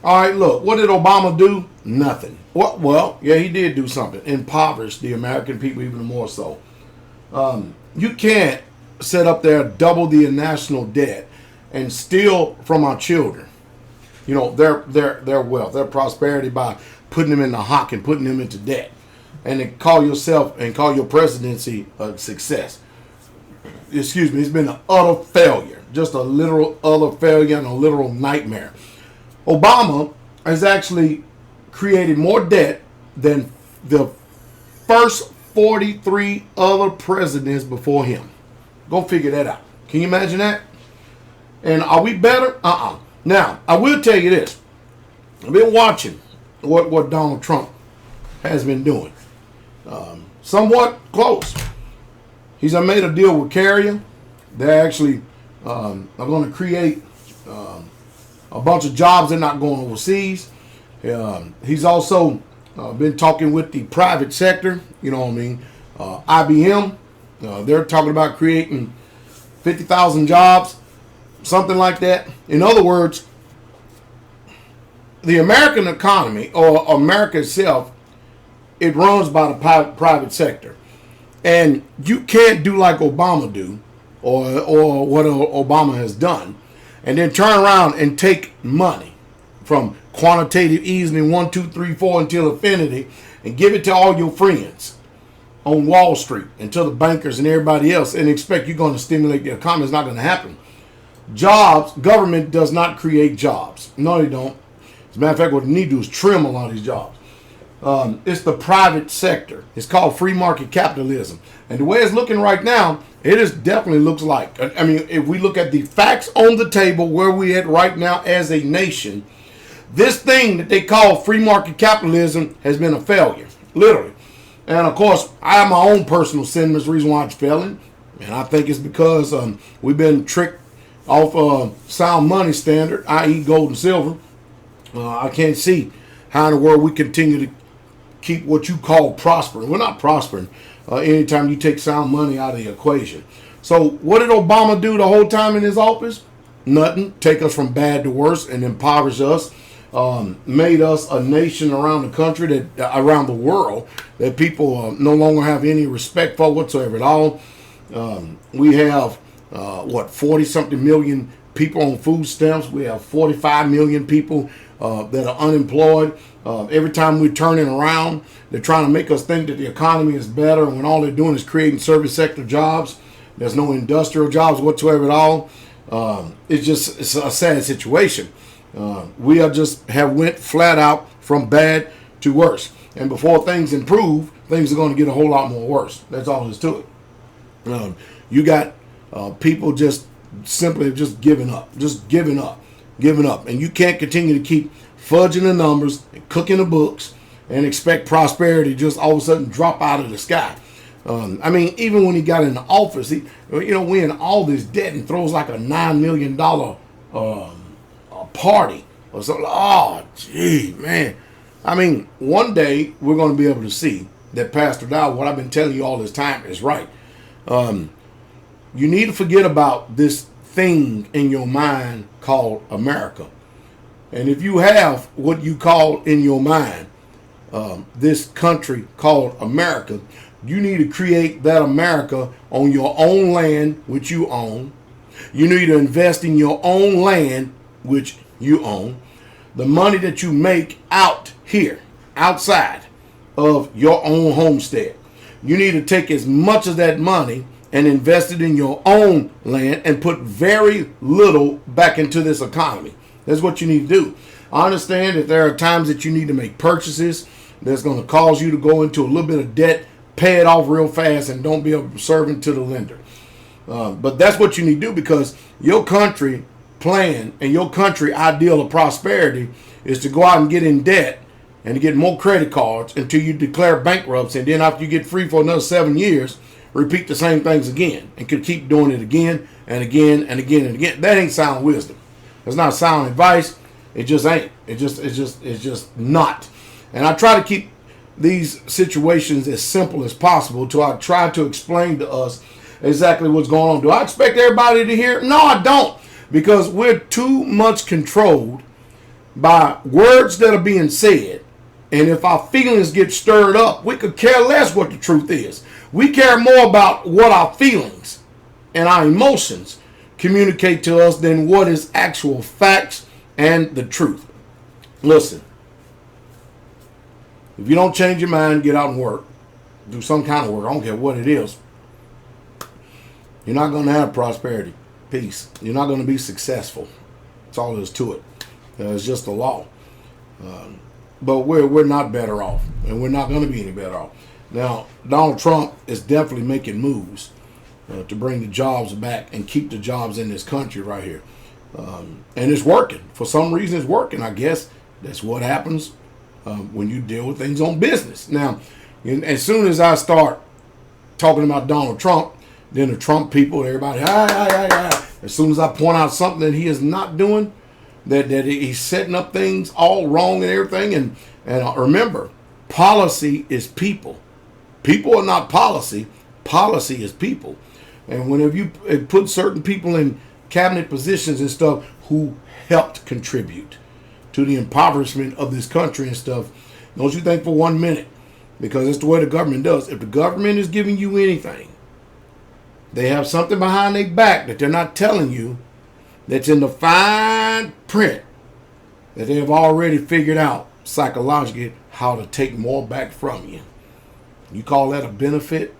All right, look, what did Obama do? Nothing. What? Well, yeah, he did do something. Impoverish the American people even more so. You can't sit up there, double the national debt, and steal from our children, you know, their wealth, their prosperity by putting them in the hock and putting them into debt, and then call yourself and call your presidency a success. Excuse me, it's been an utter failure, just a literal utter failure and a literal nightmare. Obama has actually created more debt than the first 43 other presidents before him. Go figure that out. Can you imagine that? And are we better? Now, I will tell you this. I've been watching what Donald Trump has been doing. Somewhat close. He's made a deal with Carrier. They actually are going to create a bunch of jobs. They're not going overseas. He's also been talking with the private sector. You know what I mean? IBM. They're talking about creating 50,000 jobs, something like that. In other words, the American economy, or America itself, it runs by the private sector. And you can't do like Obama do, or what Obama has done, and then turn around and take money from quantitative easing 1, 2, 3, 4 until infinity and give it to all your friends on Wall Street and to the bankers and everybody else and expect you're going to stimulate the economy. It's not going to happen. Jobs, government does not create jobs. No, they don't. As a matter of fact, what they need to do is trim a lot of these jobs. It's the private sector. It's called free market capitalism. And the way it's looking right now, it is definitely looks like, I mean, if we look at the facts on the table where we at right now as a nation, this thing that they call free market capitalism has been a failure, literally. And of course, I have my own personal sentiments, reason why it's failing. And I think it's because we've been tricked off sound money standard, i.e. gold and silver. I can't see how in the world we continue to keep what you call prospering. We're not prospering anytime you take sound money out of the equation. So what did Obama do the whole time in his office? Nothing. Take us from bad to worse and impoverish us. Made us a nation around the country, around the world, that people no longer have any respect for whatsoever at all. We have 40-something million people on food stamps. We have 45 million people that are unemployed. Every time we're turning around, they're trying to make us think that the economy is better when all they're doing is creating service sector jobs. There's no industrial jobs whatsoever at all. It's a sad situation. We have went flat out from bad to worse. And before things improve, things are going to get a whole lot more worse. That's all there is to it. You got people just simply just giving up. And you can't continue to keep fudging the numbers and cooking the books and expect prosperity to just all of a sudden drop out of the sky. I mean, even when he got in the office, we in all this debt and throws like a $9 million party or something. Oh, gee, man. I mean, one day we're going to be able to see that Pastor Dow, what I've been telling you all this time, is right. You need to forget about this thing in your mind called America. And if you have what you call in your mind this country called America, you need to create that America on your own land, which you own. You need to invest in your own land, which you own. The money that you make out here, outside of your own homestead, you need to take as much of that money and invest it in your own land and put very little back into this economy. That's what you need to do. I understand that there are times that you need to make purchases that's going to cause you to go into a little bit of debt, pay it off real fast, and don't be a servant to the lender. But that's what you need to do, because your country plan and your country ideal of prosperity is to go out and get in debt and to get more credit cards until you declare bankruptcy, and then after you get free for another 7 years, repeat the same things again and could keep doing it again and again and again and again. That ain't sound wisdom. It's not sound advice. It just ain't. It's just not. And I try to keep these situations as simple as possible to I try to explain to us exactly what's going on. Do I expect everybody to hear? No, I don't, because we're too much controlled by words that are being said. And if our feelings get stirred up, we could care less what the truth is. We care more about what our feelings and our emotions communicate to us than what is actual facts and the truth. Listen, if you don't change your mind, get out and work. Do some kind of work. I don't care what it is. You're not going to have prosperity, peace. You're not going to be successful. That's all there is to it. It's just the law. But we're not better off, and we're not going to be any better off. Now, Donald Trump is definitely making moves to bring the jobs back and keep the jobs in this country right here. And it's working. For some reason, it's working. I guess that's what happens when you deal with things on business. Now, as soon as I start talking about Donald Trump, then the Trump people, everybody, as soon as I point out something that he is not doing, that he's setting up things all wrong and everything. And remember, policy is people. People are not policy. Policy is people. And whenever you put certain people in cabinet positions and stuff who helped contribute to the impoverishment of this country and stuff, don't you think for 1 minute, because it's the way the government does. If the government is giving you anything, they have something behind their back that they're not telling you, that's in the fine print, that they have already figured out psychologically how to take more back from you. You call that a benefit?